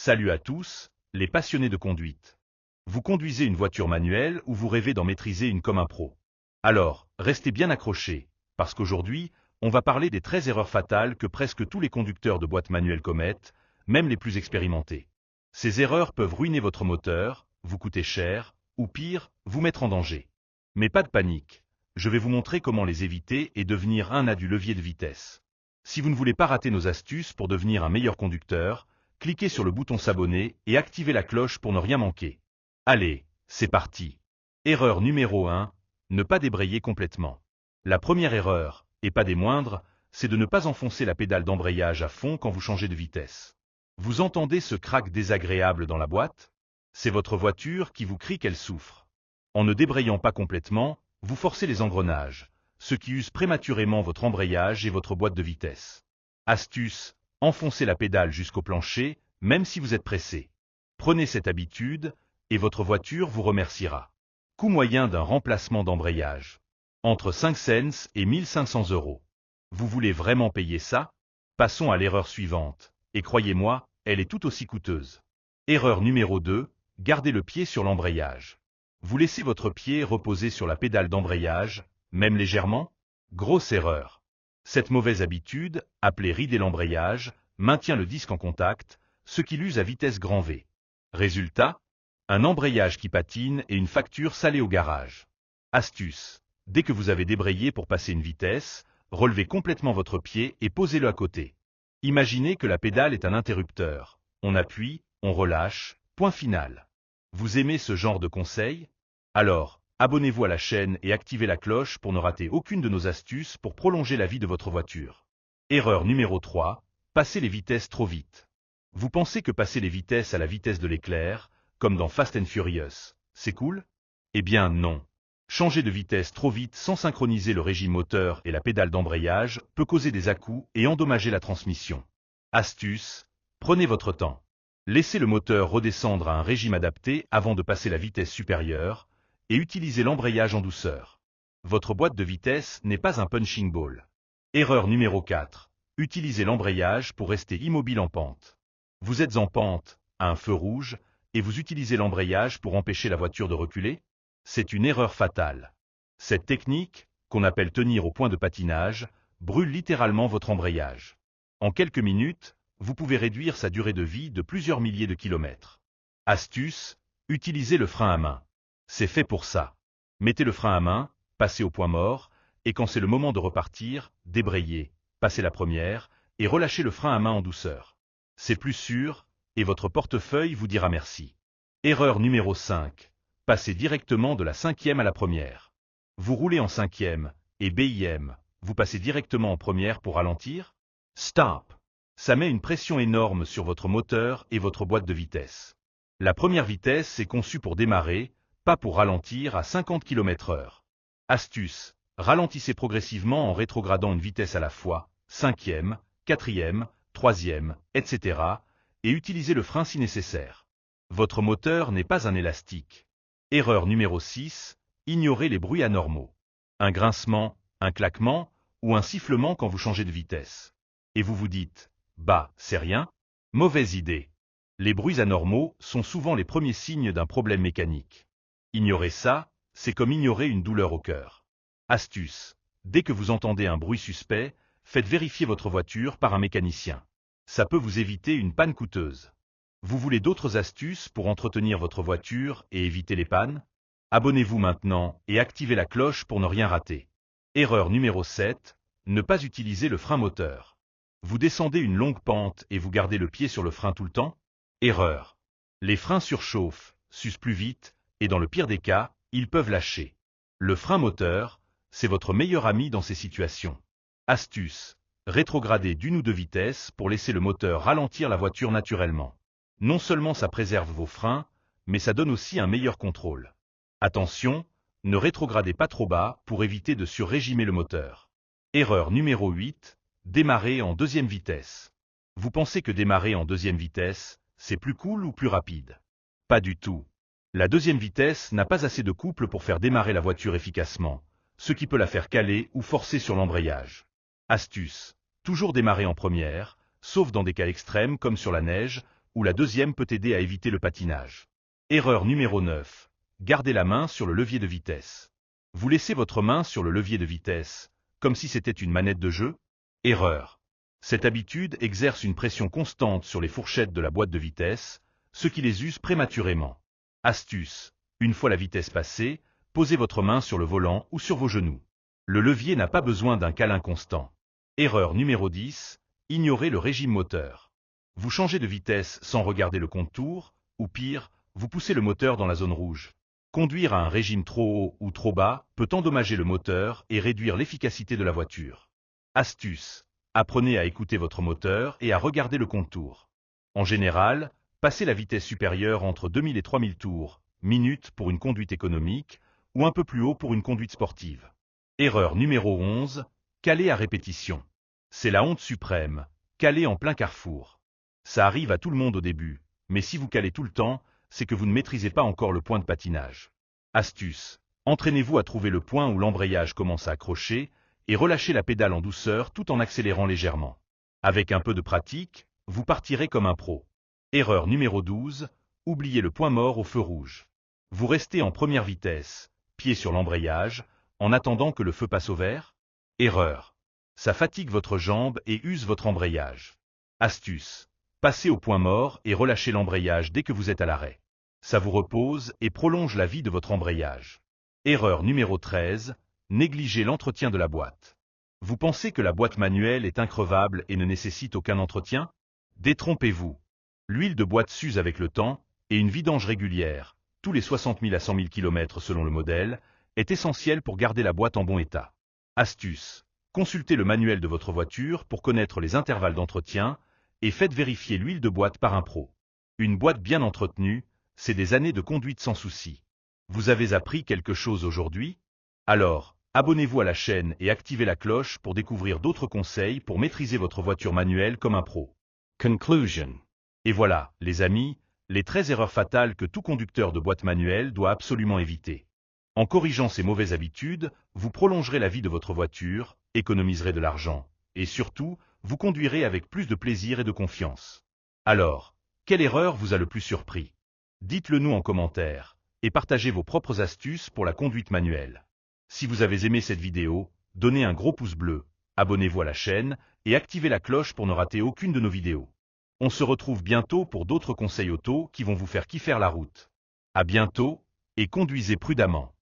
Salut à tous, les passionnés de conduite. Vous conduisez une voiture manuelle ou vous rêvez d'en maîtriser une comme un pro? Alors, restez bien accrochés, parce qu'aujourd'hui, on va parler des 13 erreurs fatales que presque tous les conducteurs de boîte manuelle commettent, même les plus expérimentés. Ces erreurs peuvent ruiner votre moteur, vous coûter cher, ou pire, vous mettre en danger. Mais pas de panique, je vais vous montrer comment les éviter et devenir un à du levier de vitesse. Si vous ne voulez pas rater nos astuces pour devenir un meilleur conducteur, cliquez sur le bouton s'abonner et activez la cloche pour ne rien manquer. Allez, c'est parti. Erreur numéro 1, ne pas débrayer complètement. La première erreur, et pas des moindres, c'est de ne pas enfoncer la pédale d'embrayage à fond quand vous changez de vitesse. Vous entendez ce crack désagréable dans la boîte? C'est votre voiture qui vous crie qu'elle souffre. En ne débrayant pas complètement, vous forcez les engrenages, ce qui use prématurément votre embrayage et votre boîte de vitesse. Astuce, enfoncez la pédale jusqu'au plancher, même si vous êtes pressé. Prenez cette habitude, et votre voiture vous remerciera. Coût moyen d'un remplacement d'embrayage. Entre 5 cents et 1500 €. Vous voulez vraiment payer ça? Passons à l'erreur suivante, et croyez-moi, elle est tout aussi coûteuse. Erreur numéro 2, gardez le pied sur l'embrayage. Vous laissez votre pied reposer sur la pédale d'embrayage, même légèrement? Grosse erreur. Cette mauvaise habitude, appelée rider l'embrayage, maintient le disque en contact, ce qui l'use à vitesse grand V. Résultat? Un embrayage qui patine et une facture salée au garage. Astuce. Dès que vous avez débrayé pour passer une vitesse, relevez complètement votre pied et posez-le à côté. Imaginez que la pédale est un interrupteur. On appuie, on relâche, point final. Vous aimez ce genre de conseils? Alors, abonnez-vous à la chaîne et activez la cloche pour ne rater aucune de nos astuces pour prolonger la vie de votre voiture. Erreur numéro 3, passer les vitesses trop vite. Vous pensez que passer les vitesses à la vitesse de l'éclair, comme dans Fast and Furious, c'est cool? Eh bien non. Changer de vitesse trop vite sans synchroniser le régime moteur et la pédale d'embrayage peut causer des à-coups et endommager la transmission. Astuce, prenez votre temps. Laissez le moteur redescendre à un régime adapté avant de passer la vitesse supérieure, et utilisez l'embrayage en douceur. Votre boîte de vitesse n'est pas un punching ball. Erreur numéro 4. Utilisez l'embrayage pour rester immobile en pente. Vous êtes en pente, à un feu rouge, et vous utilisez l'embrayage pour empêcher la voiture de reculer? C'est une erreur fatale. Cette technique, qu'on appelle tenir au point de patinage, brûle littéralement votre embrayage. En quelques minutes, vous pouvez réduire sa durée de vie de plusieurs milliers de kilomètres. Astuce, utilisez le frein à main. C'est fait pour ça. Mettez le frein à main, passez au point mort, et quand c'est le moment de repartir, débrayez, passez la première, et relâchez le frein à main en douceur. C'est plus sûr, et votre portefeuille vous dira merci. Erreur numéro 5. Passez directement de la 5e à la première. Vous roulez en 5e, et BIM, vous passez directement en première pour ralentir? Stop! Ça met une pression énorme sur votre moteur et votre boîte de vitesse. La première vitesse est conçue pour démarrer, pas pour ralentir à 50 km/h. Astuce, ralentissez progressivement en rétrogradant une vitesse à la fois, 5e, 4e, 3e, etc., et utilisez le frein si nécessaire. Votre moteur n'est pas un élastique. Erreur numéro 6, ignorez les bruits anormaux. Un grincement, un claquement, ou un sifflement quand vous changez de vitesse. Et vous vous dites, bah, c'est rien? Mauvaise idée. Les bruits anormaux sont souvent les premiers signes d'un problème mécanique. Ignorer ça, c'est comme ignorer une douleur au cœur. Astuce, dès que vous entendez un bruit suspect, faites vérifier votre voiture par un mécanicien. Ça peut vous éviter une panne coûteuse. Vous voulez d'autres astuces pour entretenir votre voiture et éviter les pannes? Abonnez-vous maintenant et activez la cloche pour ne rien rater. Erreur numéro 7, ne pas utiliser le frein moteur. Vous descendez une longue pente et vous gardez le pied sur le frein tout le temps? Erreur. Les freins surchauffent, s'usent plus vite, et dans le pire des cas, ils peuvent lâcher. Le frein moteur, c'est votre meilleur ami dans ces situations. Astuce, rétrogradez d'une ou deux vitesses pour laisser le moteur ralentir la voiture naturellement. Non seulement ça préserve vos freins, mais ça donne aussi un meilleur contrôle. Attention, ne rétrogradez pas trop bas pour éviter de surrégimer le moteur. Erreur numéro 8, démarrer en deuxième vitesse. Vous pensez que démarrer en deuxième vitesse, c'est plus cool ou plus rapide? Pas du tout. La deuxième vitesse n'a pas assez de couple pour faire démarrer la voiture efficacement, ce qui peut la faire caler ou forcer sur l'embrayage. Astuce, toujours démarrer en première, sauf dans des cas extrêmes comme sur la neige, ou la deuxième peut aider à éviter le patinage. Erreur numéro 9. Gardez la main sur le levier de vitesse. Vous laissez votre main sur le levier de vitesse, comme si c'était une manette de jeu? Erreur. Cette habitude exerce une pression constante sur les fourchettes de la boîte de vitesse, ce qui les use prématurément. Astuce. Une fois la vitesse passée, posez votre main sur le volant ou sur vos genoux. Le levier n'a pas besoin d'un câlin constant. Erreur numéro 10. Ignorez le régime moteur. Vous changez de vitesse sans regarder le compte-tours, ou pire, vous poussez le moteur dans la zone rouge. Conduire à un régime trop haut ou trop bas peut endommager le moteur et réduire l'efficacité de la voiture. Astuce. Apprenez à écouter votre moteur et à regarder le compte-tours. En général, passez la vitesse supérieure entre 2000 et 3000 tours, minutes pour une conduite économique, ou un peu plus haut pour une conduite sportive. Erreur numéro 11. Caler à répétition. C'est la honte suprême, caler en plein carrefour. Ça arrive à tout le monde au début, mais si vous calez tout le temps, c'est que vous ne maîtrisez pas encore le point de patinage. Astuce. Entraînez-vous à trouver le point où l'embrayage commence à accrocher et relâchez la pédale en douceur tout en accélérant légèrement. Avec un peu de pratique, vous partirez comme un pro. Erreur numéro 12. Oubliez le point mort au feu rouge. Vous restez en première vitesse, pied sur l'embrayage, en attendant que le feu passe au vert? Erreur. Ça fatigue votre jambe et use votre embrayage. Astuce. Passez au point mort et relâchez l'embrayage dès que vous êtes à l'arrêt. Ça vous repose et prolonge la vie de votre embrayage. Erreur numéro 13. Négligez l'entretien de la boîte. Vous pensez que la boîte manuelle est increvable et ne nécessite aucun entretien? Détrompez-vous. L'huile de boîte s'use avec le temps, et une vidange régulière, tous les 60 000 à 100 000 km selon le modèle, est essentielle pour garder la boîte en bon état. Astuce. Consultez le manuel de votre voiture pour connaître les intervalles d'entretien et faites vérifier l'huile de boîte par un pro. Une boîte bien entretenue, c'est des années de conduite sans souci. Vous avez appris quelque chose aujourd'hui? Alors, abonnez-vous à la chaîne et activez la cloche pour découvrir d'autres conseils pour maîtriser votre voiture manuelle comme un pro. Conclusion. Et voilà, les amis, les 13 erreurs fatales que tout conducteur de boîte manuelle doit absolument éviter. En corrigeant ces mauvaises habitudes, vous prolongerez la vie de votre voiture, économiserez de l'argent, et surtout, vous conduirez avec plus de plaisir et de confiance. Alors, quelle erreur vous a le plus surpris? Dites-le nous en commentaire, et partagez vos propres astuces pour la conduite manuelle. Si vous avez aimé cette vidéo, donnez un gros pouce bleu, abonnez-vous à la chaîne, et activez la cloche pour ne rater aucune de nos vidéos. On se retrouve bientôt pour d'autres conseils auto qui vont vous faire kiffer la route. À bientôt, et conduisez prudemment.